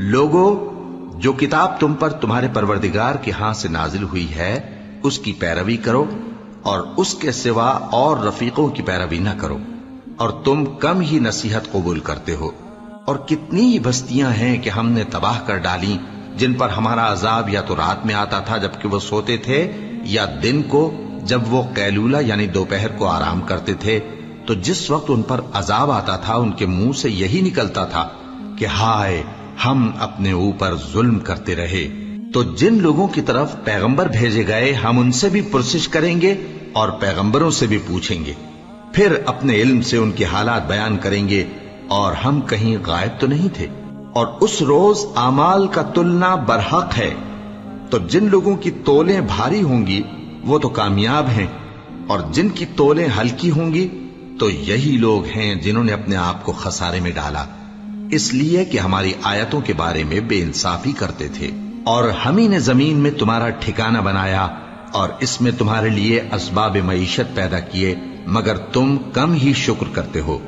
لوگو، جو کتاب تم پر تمہارے پروردگار کے ہاں سے نازل ہوئی ہے اس کی پیروی کرو اور اس کے سوا اور رفیقوں کی پیروی نہ کرو، اور تم کم ہی نصیحت قبول کرتے ہو۔ اور کتنی ہی بستیاں ہیں کہ ہم نے تباہ کر ڈالی جن پر ہمارا عذاب یا تو رات میں آتا تھا جبکہ وہ سوتے تھے، یا دن کو جب وہ قیلولہ یعنی دوپہر کو آرام کرتے تھے، تو جس وقت ان پر عذاب آتا تھا ان کے منہ سے یہی نکلتا تھا کہ ہائے ہم اپنے اوپر ظلم کرتے رہے۔ تو جن لوگوں کی طرف پیغمبر بھیجے گئے ہم ان سے بھی پرسش کریں گے اور پیغمبروں سے بھی پوچھیں گے، پھر اپنے علم سے ان کے حالات بیان کریں گے، اور ہم کہیں غائب تو نہیں تھے۔ اور اس روز اعمال کا تلنا برحق ہے، تو جن لوگوں کی تولیں بھاری ہوں گی وہ تو کامیاب ہیں، اور جن کی تولیں ہلکی ہوں گی تو یہی لوگ ہیں جنہوں نے اپنے آپ کو خسارے میں ڈالا، اس لیے کہ ہماری آیتوں کے بارے میں بے انصافی کرتے تھے۔ اور ہم ہی نے زمین میں تمہارا ٹھکانہ بنایا اور اس میں تمہارے لیے اسباب معیشت پیدا کیے، مگر تم کم ہی شکر کرتے ہو۔